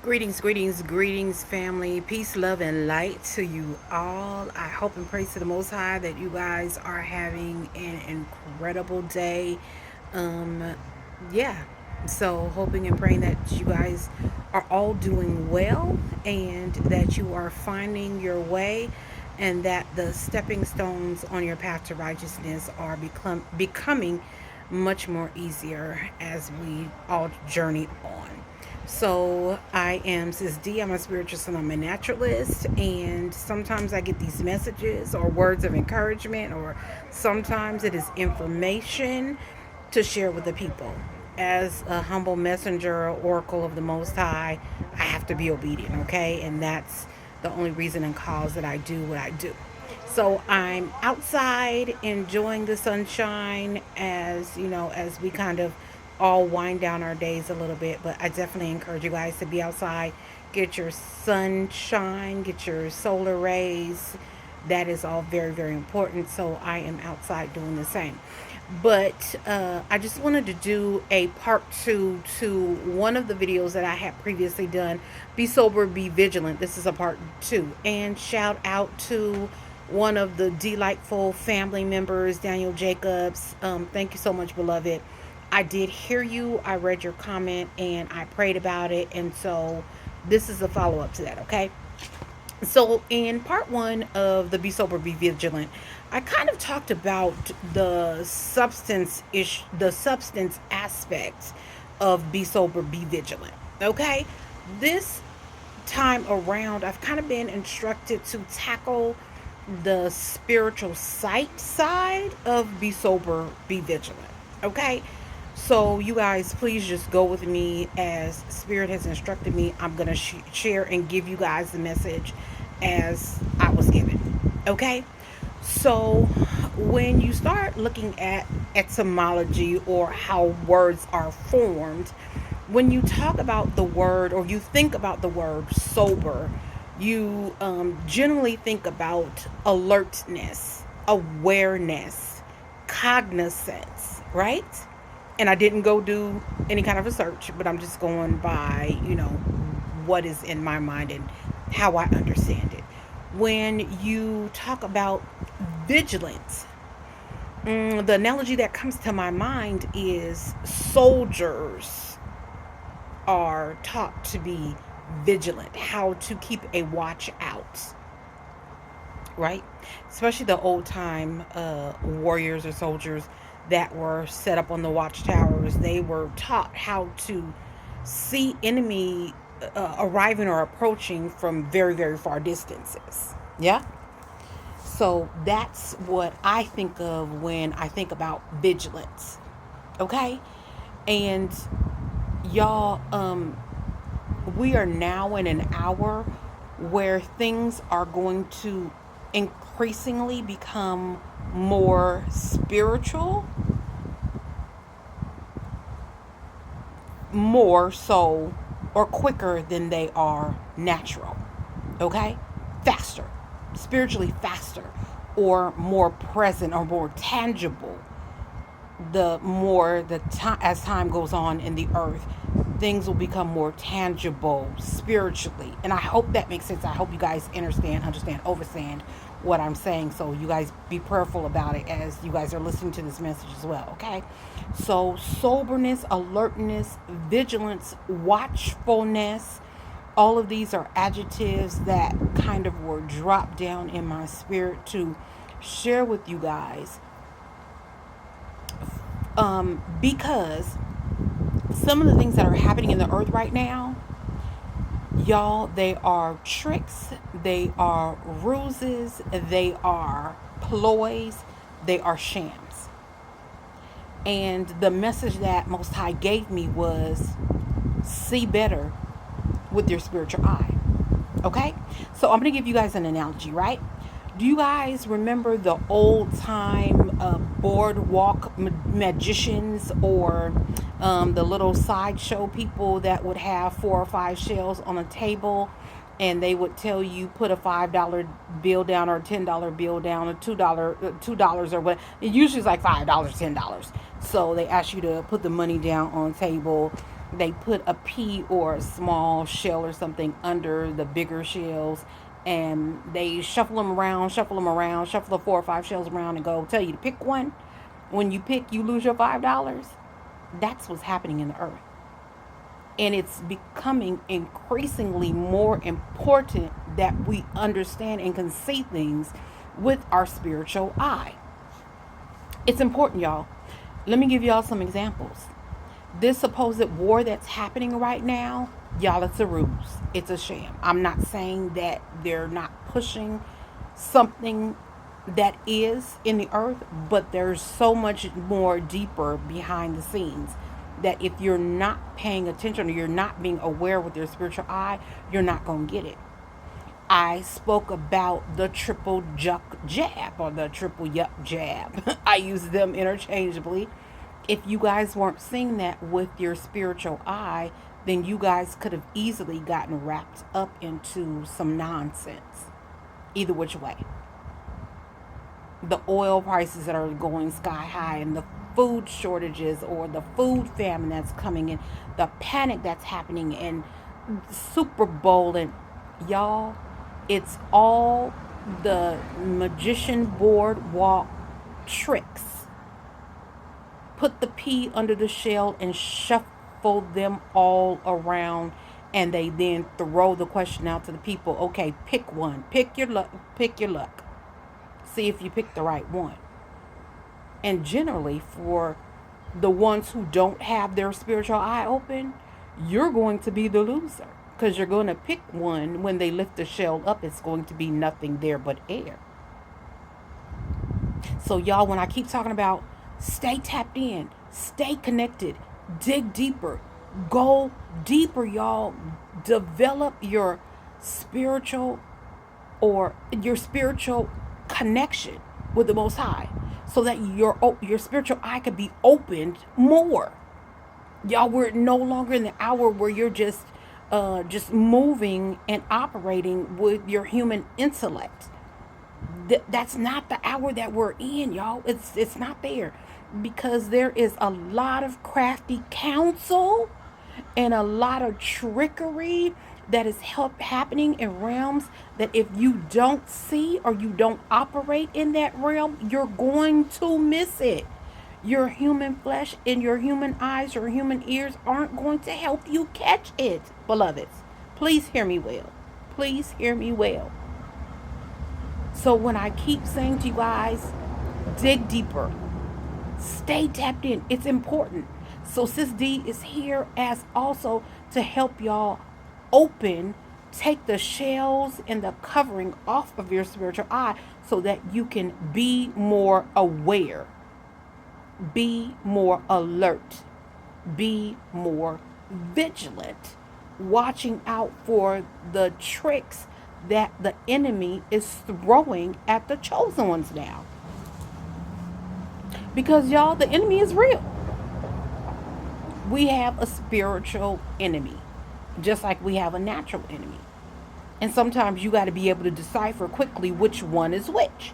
Greetings, greetings, greetings, family. Peace, love, and light to you all. I hope and pray to the Most High that you guys are having an incredible day. Um, yeah. So, hoping and praying that you guys are all doing well and that you are finding your way and that the stepping stones on your path to righteousness are becoming much more easier as we all journey on. So I am Sis D. I'm a spiritualist and I'm a naturalist. And sometimes I get these messages or words of encouragement, or sometimes it is information to share with the people. As a humble messenger or oracle of the Most High, I have to be obedient, okay? And that's the only reason and cause that I do what I do. So I'm outside enjoying the sunshine as, as we kind of all wind down our days a little bit. But I definitely encourage you guys to be outside, get your sunshine, get your solar rays. That is all very, very important. So I am outside doing the same. But I just wanted to do a part two to one of the videos that I had previously done. Be sober, be vigilant. This is a part two. And shout out to one of the delightful family members, Daniel Jacobs. Thank you so much, beloved. I did hear you. I read your comment and I prayed about it. And so this is a follow up to that, okay? So, in part one of the Be Sober, Be Vigilant, I kind of talked about the substance aspects of Be Sober, Be Vigilant. Okay, this time around, I've kind of been instructed to tackle the spiritual sight side of Be Sober, Be Vigilant. Okay, so you guys, please just go with me as Spirit has instructed me. I'm going to share and give you guys the message as I was given. Okay, so when you start looking at etymology or how words are formed, when you talk about the word or you think about the word sober, you generally think about alertness, awareness, cognizance, right? And I didn't go do any kind of a search, but I'm just going by, what is in my mind and how I understand it. When you talk about vigilance, the analogy that comes to my mind is soldiers are taught to be vigilant, how to keep a watch out, right? Especially the old time warriors or soldiers that were set up on the watchtowers. They were taught how to see enemy arriving or approaching from very, very far distances. Yeah. So that's what I think of when I think about vigilance. Okay. And y'all, we are now in an hour where things are going to increasingly become more spiritual, more so or quicker than they are natural. Okay? Faster, spiritually faster, or more present or more tangible. The more the time as time goes on in the earth, things will become more tangible spiritually. And I hope that makes sense. I hope you guys understand what I'm saying. So you guys be prayerful about it as you guys are listening to this message as well. Okay. So soberness, alertness, vigilance, watchfulness, all of these are adjectives that kind of were dropped down in my spirit to share with you guys. Because some of the things that are happening in the earth right now, y'all, they are tricks, they are ruses, they are ploys, they are shams. And the message that Most High gave me was see better with your spiritual eye. Okay? So I'm going to give you guys an analogy, right? Do you guys remember the old time boardwalk magicians or the little sideshow people that would have 4 or 5 shells on a table, and they would tell you put a $5 bill down or a $10 bill down or $2 or what? It usually is like $5, $10. So they ask you to put the money down on the table, They put a pea or a small shell or something under the bigger shells, and they shuffle them around, shuffle them around, shuffle the 4 or 5 shells around, and go tell you to pick one. When you pick, you lose your $5. That's what's happening in the earth. And it's becoming increasingly more important that we understand and can see things with our spiritual eye. It's important, y'all. Let me give y'all some examples. This supposed war that's happening right now, y'all, it's a ruse. It's a sham. I'm not saying that they're not pushing something that is in the earth, but there's so much more deeper behind the scenes that if you're not paying attention or you're not being aware with your spiritual eye, you're not going to get it. I spoke about the triple juck jab or the triple yuck jab. I use them interchangeably. If you guys weren't seeing that with your spiritual eye, then you guys could have easily gotten wrapped up into some nonsense. Either which way. The oil prices that are going sky high, and the food shortages or the food famine that's coming in, the panic that's happening, and Super Bowl, and y'all, it's all the magician boardwalk tricks. Put the pea under the shell and shuffle them all around, and they then throw the question out to the people. Okay, pick one. Pick your luck. Pick your luck. See if you pick the right one. And generally, for the ones who don't have their spiritual eye open, you're going to be the loser, because you're going to pick one. When they lift the shell up, it's going to be nothing there but air. So y'all, when I keep talking about stay tapped in, stay connected, dig deeper, go deeper, y'all, develop your spiritual connection with the Most High, so that your spiritual eye could be opened more. Y'all, we're no longer in the hour where you're just moving and operating with your human intellect. That's not the hour that we're in, y'all. It's not there, because there is a lot of crafty counsel and a lot of trickery that is happening in realms that if you don't see or you don't operate in that realm, you're going to miss it. Your human flesh and your human eyes or human ears aren't going to help you catch it, beloveds. Please hear me well. Please hear me well. So when I keep saying to you guys, dig deeper, stay tapped in, it's important. So Sis D is here as also to help y'all take the shells and the covering off of your spiritual eye, so that you can be more aware, be more alert, be more vigilant, watching out for the tricks that the enemy is throwing at the chosen ones now. Because y'all, the enemy is real. We have a spiritual enemy, just like we have a natural enemy. And sometimes you got to be able to decipher quickly which one is which.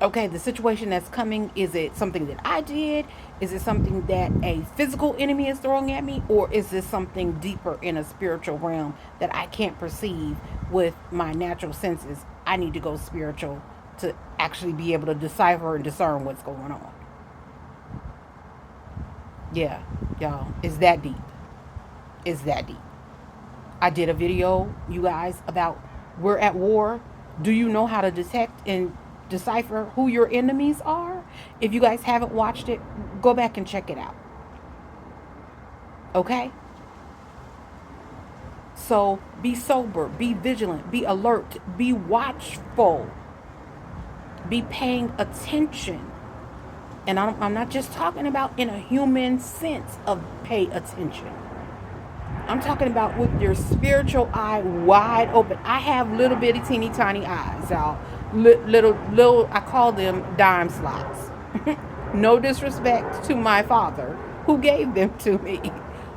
Okay, the situation that's coming, is it something that I did? Is it something that a physical enemy is throwing at me? Or is this something deeper in a spiritual realm that I can't perceive with my natural senses? I need to go spiritual to actually be able to decipher and discern what's going on. Yeah, y'all, it's that deep. It's that deep. I did a video, you guys, about we're at war. Do you know how to detect and decipher who your enemies are? If you guys haven't watched it, go back and check it out. Okay? So be sober, be vigilant, be alert, be watchful, be paying attention. And I'm not just talking about in a human sense of pay attention. I'm talking about with your spiritual eye wide open. I have little bitty teeny tiny eyes, y'all. Little, I call them dime slots. No disrespect to my father who gave them to me,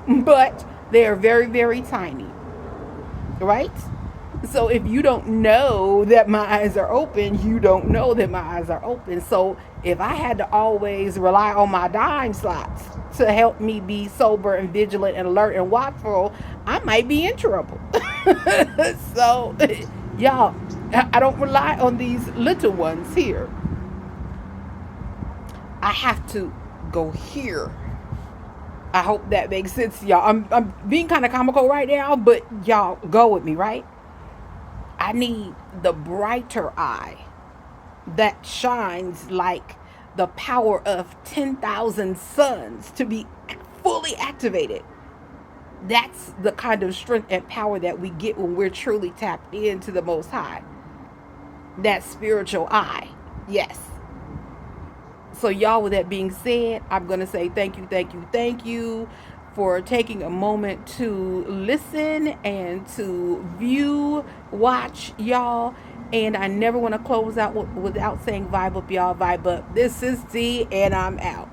but they are very, very tiny, right? So if you don't know that my eyes are open, you don't know that my eyes are open. So if I had to always rely on my dime slots to help me be sober and vigilant and alert and watchful, I might be in trouble. So, y'all, I don't rely on these little ones here. I have to go here. I hope that makes sense, y'all. I'm being kind of comical right now, but y'all go with me, right? I need the brighter eye that shines like the power of 10,000 suns to be fully activated. That's the kind of strength and power that we get when we're truly tapped into the Most High. That spiritual eye. Yes. So, y'all, with that being said, I'm going to say thank you, thank you, thank you for taking a moment to listen and to view, watch, y'all. And I never want to close out without saying vibe up, y'all. Vibe up. This is T, and I'm out.